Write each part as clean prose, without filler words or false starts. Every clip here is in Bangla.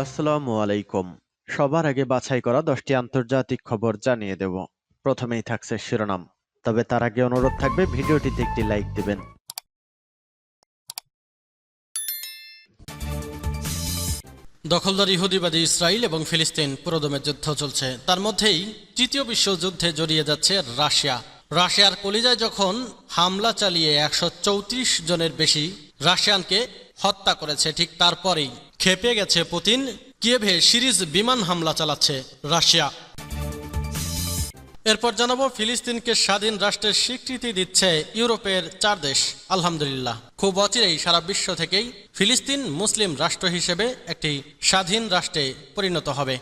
আসসালামু আলাইকুম। সবার আগে বাছাই করা 10টি আন্তর্জাতিক খবর জানিয়ে দেব। প্রথমেই থাকছে শিরোনাম। তবে তার আগে অনুরোধ থাকবে ভিডিওটিতে একটি লাইক দিবেন। দখলদার ইহুদিবাদী ইসরায়েল এবং ফিলিস্তিন পুরোদমে যুদ্ধ চলছে। তার মধ্যেই তৃতীয় বিশ্বযুদ্ধে জড়িয়ে যাচ্ছে রাশিয়া। রাশিয়ার কলিজায় যখন হামলা চালিয়ে 134 জনের বেশি রাশিয়ানকে হত্যা করেছে, ঠিক তারপরেই ক্ষেপে গেছে পুতিন। কিয়েভে সিরিজ বিমান হামলা চালাচ্ছে রাশিয়া। এরপর জানাবো, ফিলিস্তিনকে স্বাধীন রাষ্ট্রের স্বীকৃতি দিচ্ছে ইউরোপের 4 দেশ। আলহামদুলিল্লাহ, খুব অচিরেই সারা বিশ্ব থেকেই ফিলিস্তিন মুসলিম রাষ্ট্র হিসেবে একটি স্বাধীন রাষ্ট্রে পরিণত হবে।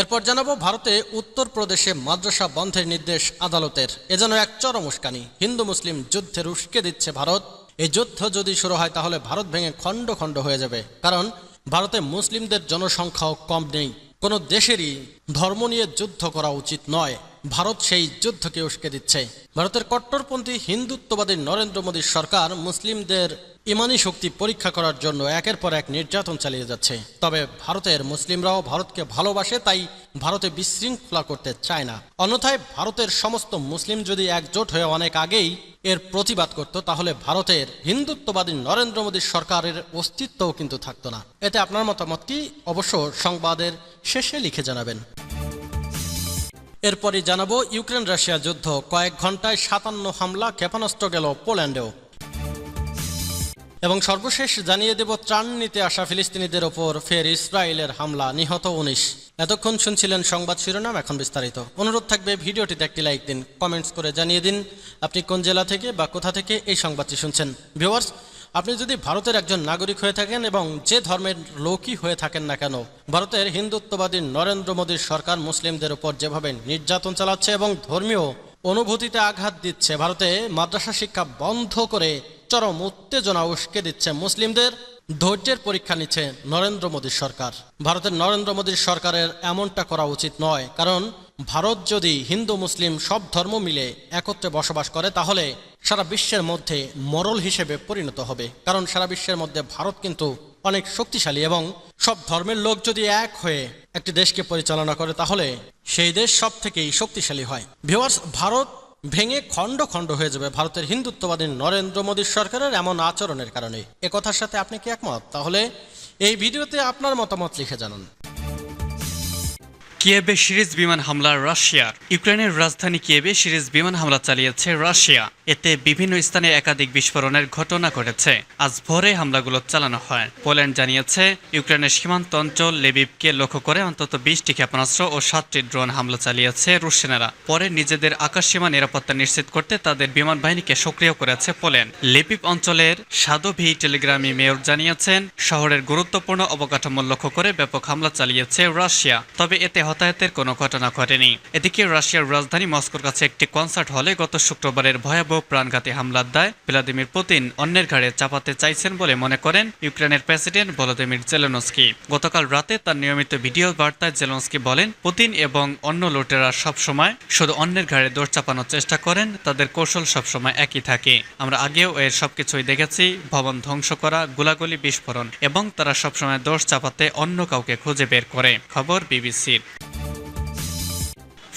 এরপর জানাবো, ভারতে উত্তরপ্রদেশে মাদ্রাসা বন্ধের নির্দেশ আদালতের। এ যেন এক চরম উস্কানি। হিন্দু মুসলিম যুদ্ধের উস্কে দিচ্ছে ভারত। এই যুদ্ধ যদি শুরু হয় তাহলে ভারত ভেঙে খণ্ড খণ্ড হয়ে যাবে, কারণ ভারতে মুসলিমদের জনসংখ্যাও কম নেই। কোনো দেশেরই ধর্ম নিয়ে যুদ্ধ করা উচিত নয়। ভারত সেই যুদ্ধকে উস্কে দিচ্ছে। ভারতের কট্টরপন্থী হিন্দুত্ববাদী নরেন্দ্র মোদীর সরকার মুসলিমদের ইমানি শক্তি পরীক্ষা করার জন্য একের পর এক নির্যাতন চালিয়ে যাচ্ছে। তবে ভারতের মুসলিমরাও ভারতকে ভালোবাসে, তাই ভারতে বিশৃঙ্খলা করতে চায় না। অন্যথায় ভারতের সমস্ত মুসলিম যদি একজোট হয়ে অনেক আগেই এর প্রতিবাদ করত, তাহলে ভারতের হিন্দুত্ববাদী নরেন্দ্র মোদীর সরকারের অস্তিত্বও কিন্তু থাকতো না। এতে আপনার মতামত কি? অবশ্য সংবাদের শেষে লিখে জানাবেন। এরপরই জানাবো, ইউক্রেন রাশিয়া যুদ্ধ, কয়েক ঘন্টায় 57 হামলা, ক্ষেপণাস্ত্র গেল পোল্যান্ডেও। এবং সর্বশেষ জানিয়ে দেব, ত্রাণ নিতে আসা ফিলিস্তিনিদের ওপর ফের ইসরায়েলের হামলা, নিহত 19। এতক্ষণ শুনছিলেন সংবাদ শিরোনাম, এখন বিস্তারিত। অনুরোধ থাকবে ভিডিওটিতে একটি লাইক দিন, কমেন্টস করে জানিয়ে দিন আপনি কোন জেলা থেকে বা কোথা থেকে এই সংবাদটি শুনছেন। ভিউয়ার্স, আপনি যদি ভারতের একজন নাগরিক হয়ে থাকেন এবং যে ধর্মের লোকই হয়ে থাকেন না কেন, ভারতের হিন্দুত্ববাদী নরেন্দ্র মোদীর সরকার মুসলিমদের উপর যেভাবে নির্যাতন চালাচ্ছে এবং ধর্মীয় অনুভূতিতে আঘাত দিচ্ছে, ভারতে মাদ্রাসা শিক্ষা বন্ধ করে চরম উত্তেজনা উস্কে দিচ্ছে, মুসলিমদের ধৈর্যের পরীক্ষা নিচ্ছে নরেন্দ্র মোদীর সরকার। ভারতের নরেন্দ্র মোদীর সরকারের এমনটা করা উচিত নয়, কারণ ভারত যদি হিন্দু মুসলিম সব ধর্ম মিলে একত্রে বসবাস করে, তাহলে সারা বিশ্বের মধ্যে মরল হিসেবে পরিণত হবে। কারণ সারা বিশ্বের মধ্যে ভারত কিন্তু অনেক শক্তিশালী, এবং সব ধর্মের লোক যদি এক হয়ে একটি দেশকে পরিচালনা করে, তাহলে সেই দেশ সব থেকেই শক্তিশালী হয়। ভিউয়ার্স, ভারত ভেঙে খণ্ড খণ্ড হয়ে যাবে ভারতের হিন্দুত্ববাদী নরেন্দ্র মোদীর সরকারের এমন আচরণের কারণে। এ কথার সাথে আপনি কি একমত? তাহলে এই ভিডিওতে আপনার মতামত লিখে জানান। কিয়েভে সিরিজ বিমান হামলা রাশিয়ার। ইউক্রেনের রাজধানী কিয়েভে সিরিজ বিমান হামলা চালিয়েছে রাশিয়া। এতে বিভিন্ন স্থানে একাধিক বিস্ফোরণের ঘটনা ঘটেছে। আজ ভোরে হামলাগুলো চালানো হয়। পোল্যান্ড জানিয়েছে, ইউক্রেনের সীমান্ত অঞ্চল লেবিবকে লক্ষ্য করে অন্তত 20টি ক্ষেপণাস্ত্র ও 7টি ড্রোন হামলা চালিয়েছে রুশ সেনারা। পরে নিজেদের আকাশসীমা নিরাপত্তা নিশ্চিত করতে তাদের বিমান বাহিনীকে সক্রিয় করেছে পোল্যান্ড। লেবিব অঞ্চলের সাদোভি টেলিগ্রামী মেয়র জানিয়েছেন, শহরের গুরুত্বপূর্ণ অবকাঠামো লক্ষ্য করে ব্যাপক হামলা চালিয়েছে রাশিয়া। তবে এতে হতাহতের কোনো ঘটনা ঘটেনি। এদিকে রাশিয়ার রাজধানী মস্কোর কাছে একটি কনসার্ট হলে গত শুক্রবারের ভয়াবহ প্রাণঘাতী হামলার দায় ভ্লাদিমির পুতিন অন্যের ঘাড়ে চাপাতে চাইছেন বলে মনে করেন ইউক্রেনের প্রেসিডেন্ট ভলোদিমির জেলেনস্কি। গতকাল রাতে তার নিয়মিত ভিডিও বার্তায় জেলেনস্কি বলেন, পুতিন এবং অন্য লুটেরা সবসময় শুধু অন্যের ঘাড়ে দোষ চাপানোর চেষ্টা করেন। তাদের কৌশল সবসময় একই থাকে। আমরা আগেও এর সবকিছুই দেখেছি, ভবন ধ্বংস করা, গোলাগুলি, বিস্ফোরণ, এবং তারা সবসময় দোষ চাপাতে অন্য কাউকে খুঁজে বের করে। খবর বিবিসির।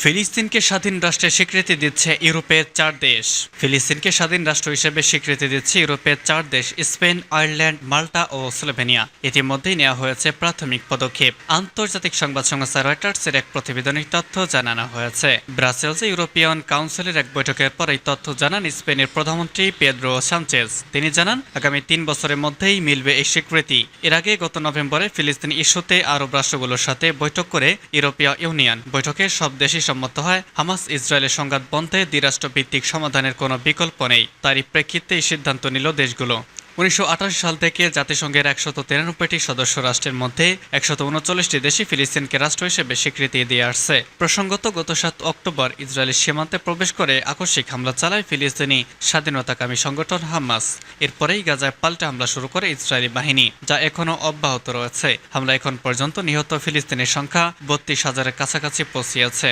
ফিলিস্তিনকে স্বাধীন রাষ্ট্রের স্বীকৃতি দিচ্ছে ইউরোপের 4 দেশ। ফিলিস্তিনকে স্বাধীন রাষ্ট্র হিসেবে স্বীকৃতি দিচ্ছে ইউরোপের 4 দেশ, স্পেন, আয়ারল্যান্ড, মাল্টা ও স্লোভেনিয়া। ইতিমধ্যেই নেওয়া হয়েছে প্রাথমিক পদক্ষেপ। আন্তর্জাতিক সংবাদ সংস্থা রয়টার্সের এক প্রতিবেদনের তথ্য জানানো হয়েছে। ব্রাসেলসে ইউরোপিয়ান কাউন্সিলের এক বৈঠকের পর এই তথ্য জানান স্পেনের প্রধানমন্ত্রী পেদ্রো সানচেজ। তিনি জানান, আগামী 3 বছরের মধ্যেই মিলবে এই স্বীকৃতি। এর আগে গত নভেম্বরে ফিলিস্তিন ইস্যুতে আরব রাষ্ট্রগুলোর সাথে বৈঠক করে ইউরোপীয় ইউনিয়ন। বৈঠকে সব দেশই সম্মত হয়, হামাস ইসরায়েলের সংঘাত বন্ধে দ্বিরাষ্ট্রভিত্তিক সমাধানের কোনো বিকল্প নেই। তারই প্রেক্ষিতে এই সিদ্ধান্ত নিল দেশগুলো। 1988 সাল থেকে জাতিসংঘের 193টি সদস্য রাষ্ট্রের মধ্যে 139টি দেশই ফিলিস্তিনকে রাষ্ট্র হিসেবে স্বীকৃতি দিয়ে আসছে। প্রসঙ্গত, গত 7 অক্টোবর ইসরায়েলের সীমান্তে প্রবেশ করে আকস্মিক হামলা চালায় ফিলিস্তিনি স্বাধীনতাকামী সংগঠন হামাস। এরপরেই গাজায় পাল্টা হামলা শুরু করে ইসরায়েলি বাহিনী, যা এখনও অব্যাহত রয়েছে। হামলা এখন পর্যন্ত নিহত ফিলিস্তিনের সংখ্যা 32,000-এর কাছাকাছি পৌঁছিয়েছে।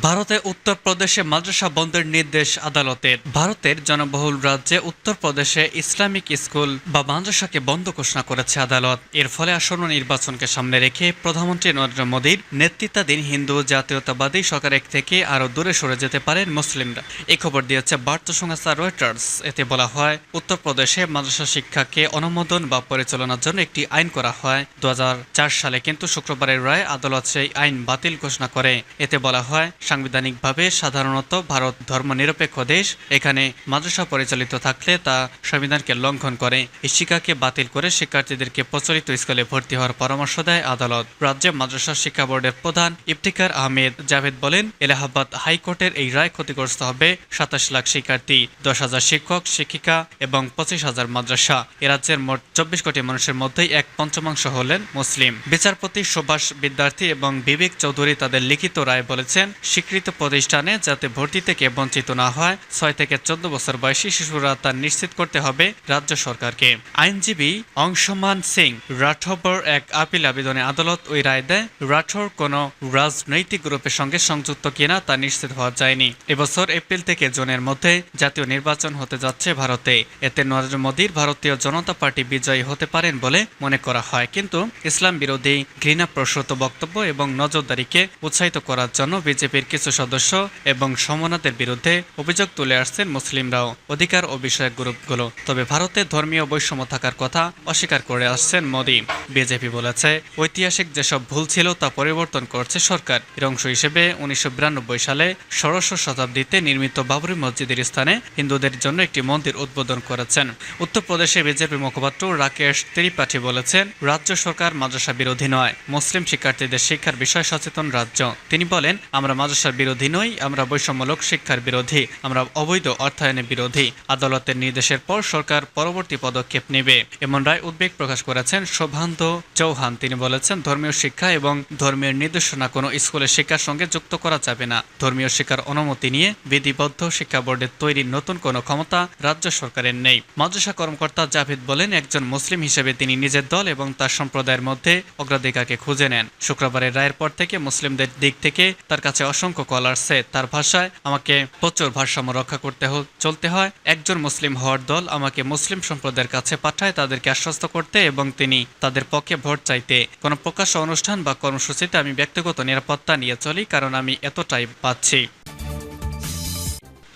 ভারতে উত্তরপ্রদেশে মাদ্রাসা বন্ধের নির্দেশ আদালতের। ভারতের জনবহুল রাজ্যে উত্তরপ্রদেশে ইসলামিক স্কুল বা মাদ্রাসাকে বন্ধ ঘোষণা করেছে আদালত। এর ফলে আসন্ন নির্বাচনকে সামনে রেখে প্রধানমন্ত্রী নরেন্দ্র মোদীর নেতৃত্বাধীন হিন্দু জাতীয়তাবাদী সরকার থেকে আরও দূরে সরে যেতে পারেন মুসলিমরা। এই খবর দিয়েছে বার্তা সংস্থা রয়টার্স। এতে বলা হয়, উত্তরপ্রদেশে মাদ্রাসা শিক্ষাকে অনুমোদন বা পরিচালনার জন্য একটি আইন করা হয় 2004 সালে, কিন্তু শুক্রবারের রায়ে আদালত সেই আইন বাতিল ঘোষণা করে। এতে বলা হয়, সাংবিধানিকভাবে সাধারণত ভারত ধর্মনিরপেক্ষ দেশ। এখানে মাদ্রাসা পরিচালিত থাকলে তা সংবিধানকে লঙ্ঘন করে। এই শিক্ষাকে বাতিল করে শিক্ষার্থীদেরকে প্রচলিত স্কুলে ভর্তি হওয়ার পরামর্শ দেয় আদালত। রাজ্যে মাদ্রাসা শিক্ষা বোর্ডের প্রধান ইফতিখার আহমেদ জাভেদ বলেন, এলাহাবাদ হাইকোর্টের এই রায় ক্ষতিগ্রস্ত হবে 27 লাখ শিক্ষার্থী, 10,000 শিক্ষক শিক্ষিকা এবং 25,000 মাদ্রাসা। এ রাজ্যের মোট 24 কোটি মানুষের মধ্যেই 1/5 হলেন মুসলিম। বিচারপতি সুভাষ বিদ্যার্থী এবং বিবেক চৌধুরী তাদের লিখিত রায় বলেছেন, স্বীকৃত প্রতিষ্ঠানে যাতে ভর্তি থেকে বঞ্চিত না হয়, 6 থেকে 14 বছর বয়সী শিশুরা তা নিশ্চিত করতে হবে রাজ্য সরকারকে। আইনজীবী অংশমান সিং রাঠৌর এক আপিল আবেদনে আদালত ওই রায় দেয়। রাঠৌর কোনো রাজনৈতিক গ্রুপের সঙ্গে সংযুক্ত কিনা তা নিশ্চিত হওয়া যায়নি। এবছর এপ্রিল থেকে জুনের মধ্যে জাতীয় নির্বাচন হতে যাচ্ছে ভারতে। এতে নরেন্দ্র মোদীর ভারতীয় জনতা পার্টি বিজয়ী হতে পারেন বলে মনে করা হয়, কিন্তু ইসলাম বিরোধী ঘৃণাপ্রসূত বক্তব্য এবং নজরদারিকে উৎসাহিত করার জন্য বিজেপির কিছু সদস্য এবং সমনাদের বিরুদ্ধে অভিযোগ তুলে আসছেন মুসলিমরাও অধিকার ও বিষয়ক গ্রুপগুলো। তবে ভারতে ধর্মীয় বৈষম্য থাকার কথা অস্বীকার করে আসছেন মোদী। বিজেপি বলেছে, ঐতিহাসিক যেসব ভুল ছিল তা পরিবর্তন করছে সরকার। এর অংশ হিসেবে 1992 সালে ষোড়শ শতাব্দীতে নির্মিত বাবরি মসজিদের স্থানে হিন্দুদের জন্য একটি মন্দির উদ্বোধন করেছেন। উত্তরপ্রদেশে বিজেপি মুখপাত্র রাকেশ ত্রিপাঠী বলেছেন, রাজ্য সরকার মাদ্রাসা বিরোধী নয়, মুসলিম শিক্ষার্থীদের শিক্ষার বিষয়ে সচেতন রাজ্য। তিনি বলেন, আমরা মাদ্রাসার বিরোধী নই, আমরা বৈষম্যমূলক শিক্ষার বিরোধী, আমরা অবৈধ অর্থায়নের বিরোধী। আদালতের নির্দেশের পর সরকার পরবর্তী পদক্ষেপ নেবে, এমন রায় উদ্বেগ প্রকাশ করেছেন শোভান্ত চৌহান। তিনি বলেছেন, ধর্মীয় শিক্ষা এবং ধর্মীয় নির্দেশনা কোনো স্কুলের শিক্ষার সঙ্গে যুক্ত করা যাবে না। ধর্মীয় শিক্ষার অনুমতি নিয়ে বিধিবদ্ধ শিক্ষা বোর্ডের তৈরির নতুন কোনো ক্ষমতা রাজ্য সরকারের নেই। মাদ্রাসা কর্মকর্তা জাভেদ বলেন, একজন মুসলিম হিসেবে তিনি নিজের দল এবং তার সম্প্রদায়ের মধ্যে অগ্রাধিকারকে খুঁজে নেন। শুক্রবারের রায়ের পর থেকে মুসলিমদের দিক থেকে তার কাছে অসংখ্য কল আসছে। তার ভাষায়, আমাকে প্রচুর ভারসাম্য রক্ষা করতে চলতে হয়। একজন মুসলিম হওয়ার দল আমাকে মুসলিম সম্প্রদায়ের কাছে পাঠায় তাদেরকে আশ্বস্ত করতে এবং তিনি তাদের পক্ষে ভোট চাইতে। কোনো প্রকাশ্য অনুষ্ঠান বা কর্মসূচিতে আমি ব্যক্তিগত নিরাপত্তা নিয়ে চলি, কারণ আমি এতটাই পাচ্ছি।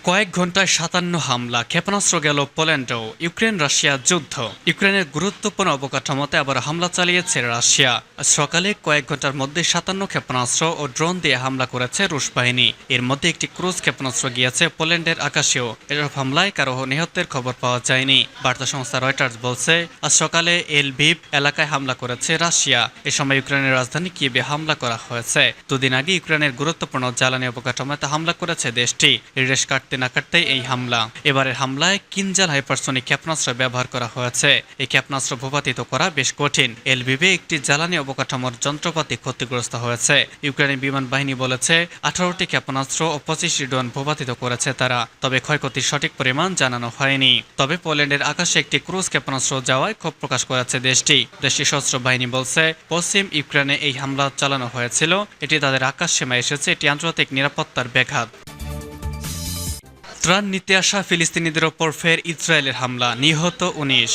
কয়েক ঘন্টায় 57 হামলা, ক্ষেপণাস্ত্র গেল পোল্যান্ডেও। ইউক্রেন রাশিয়া যুদ্ধ। ইউক্রেনের গুরুত্বপূর্ণ অবকাঠামোতে আবার হামলা চালিয়েছে রাশিয়া। সকালে কয়েক ঘন্টার মধ্যে 57 ক্ষেপণাস্ত্র ও ড্রোন দিয়ে হামলা করেছে রুশ বাহিনী। এর মধ্যে একটি ক্রুজ ক্ষেপণাস্ত্র গিয়েছে পোল্যান্ডের আকাশেও। এসব হামলায় কারো নিহতের খবর পাওয়া যায়নি। বার্তা সংস্থা রয়টার্স বলছে, আজ সকালে এলভিভ এলাকায় হামলা করেছে রাশিয়া। এ সময় ইউক্রেনের রাজধানী কিয়েভে হামলা করা হয়েছে। দুদিন আগে ইউক্রেনের গুরুত্বপূর্ণ জ্বালানি অবকাঠামোতে হামলা করেছে দেশটি। রেশ কাটতে না কাটতেই এই হামলা। এবারের হামলায় কিনজাল হাইপারসনিক ক্ষেপণাস্ত্র ব্যবহার করা হয়েছে। এই ক্ষেপণাস্ত্র ভূপাতিত করা বেশ কঠিন। এলভিভে একটি জ্বালানি অবকাঠামোর যন্ত্রপাতি ক্ষতিগ্রস্ত হয়েছে। ইউক্রেনের বিমান বাহিনী বলেছে, 18টি ক্ষেপণাস্ত্র ও 25টি ড্রোন ভূপাতিত করেছে তারা। তবে ক্ষয়ক্ষতির সঠিক পরিমাণ জানানো হয়নি। তবে পোল্যান্ডের আকাশে একটি ক্রুজ ক্ষেপণাস্ত্র যাওয়ায় ক্ষোভ প্রকাশ করেছে দেশটি। দেশটির সশস্ত্র বাহিনী বলছে, পশ্চিম ইউক্রেনে এই হামলা চালানো হয়েছিল। এটি তাদের আকাশ সীমায় এসেছে। এটি আন্তর্জাতিক নিরাপত্তার ব্যাঘাত। ত্রাণ নিতে আসা ফিলিস্তিনিদের ওপর ফের ইসরায়েলের হামলা, নিহত 19।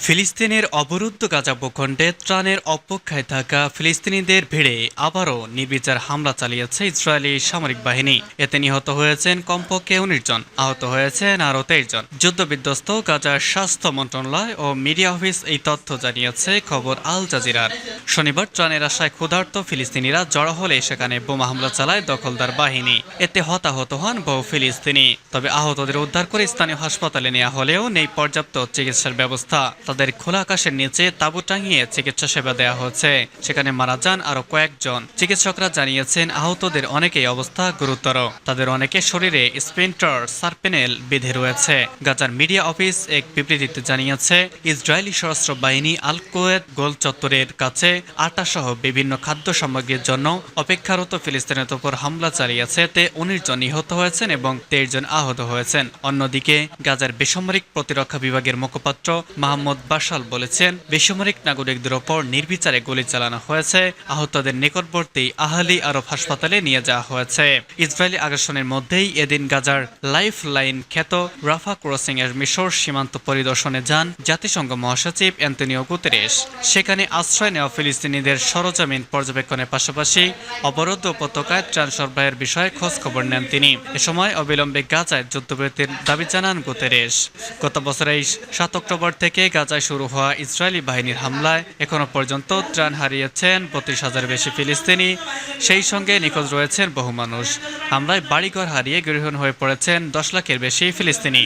ফিলিস্তিনের অবরুদ্ধ গাজা ভূখণ্ডে ত্রাণের অপেক্ষায় থাকা ফিলিস্তিনিদের ভিড়ে আবারও নির্বিচার হামলা চালিয়েছে ইসরায়েলি সামরিক বাহিনী। এতে নিহত হয়েছেন কমপক্ষে 19 জন, আহত হয়েছেন আরও 23 জন। যুদ্ধবিধ্বস্ত গাজার স্বাস্থ্য মন্ত্রণালয় ও মিডিয়া অফিস এই তথ্য জানিয়েছে খবর আল জাজিরার। শনিবার ত্রাণের আশায় ক্ষুধার্ত ফিলিস্তিনিরা জড়ো হলে সেখানে বোমা হামলা চালায় দখলদার বাহিনী। এতে হতাহত হন বহু ফিলিস্তিনি। তবে আহতদের উদ্ধার করে স্থানীয় হাসপাতালে নেওয়া হলেও নেই পর্যাপ্ত চিকিৎসার ব্যবস্থা। তাদের খোলা আকাশের নিচে তাঁবু টাঙিয়ে চিকিৎসা সেবা দেওয়া হচ্ছে। সেখানে মারা যান আরো কয়েকজন। চিকিৎসকরা জানিয়েছেন, আহতদের অনেকেই অবস্থা গুরুতর। তাদের অনেকে শরীরে স্প্লিন্টার সারপেনেল বেঁধে রয়েছে। গাজার মিডিয়া অফিস এক বিবৃতিতে জানিয়েছে, ইসরায়েলি সশস্ত্র বাহিনী আল কোয়েত গোল চত্বরের কাছে আটা সহ বিভিন্ন খাদ্য সামগ্রীর জন্য অপেক্ষারত ফিলিস্তিনের উপর হামলা চালিয়েছে। এতে 19 জন নিহত হয়েছেন এবং 23 জন আহত হয়েছেন। অন্যদিকে গাজার বেসামরিক প্রতিরক্ষা বিভাগের মুখপাত্র মাহমুদ বাশাল বলেছেন, বেসামরিক নাগরিকদের ওপর নির্বিচারে গুলি চালানো হয়েছে, আহতদের নিকটবর্তী আহলি আরব হাসপাতালে নিয়ে যাওয়া হয়েছে। ইসরায়েলি আগ্রাসনের মধ্যেই এদিন গাজার লাইফ লাইন খ্যাত রাফা ক্রসিং এর মিশর সীমান্ত পরিদর্শনে যান জাতিসংঘ মহাসচিব অ্যান্তনিও গুতেরেস। সেখানে আশ্রয় নেওয়া ফিলিস্তিনিদের সরজমিন পর্যবেক্ষণের পাশাপাশি অবরুদ্ধ উপত্যকায় ত্রাণ সরবরাহের বিষয়ে খোঁজ খবর নেন তিনি। এ সময় অবিলম্বে গাজায় যুদ্ধবিরতির দাবি জানান গুতেরেস। গত বছরের 7 অক্টোবর থেকে গাজায় শুরু হওয়া ইসরায়েলি বাহিনীর হামলায় এখনো পর্যন্ত ত্রাণ হারিয়েছেন 32,000 বেশি ফিলিস্তিনি, সেই সঙ্গে নিখোঁজ রয়েছেন বহু মানুষ। হামলায় বাড়িঘর হারিয়ে গৃহহীন হয়ে পড়েছেন 10 লাখের বেশি ফিলিস্তিনি।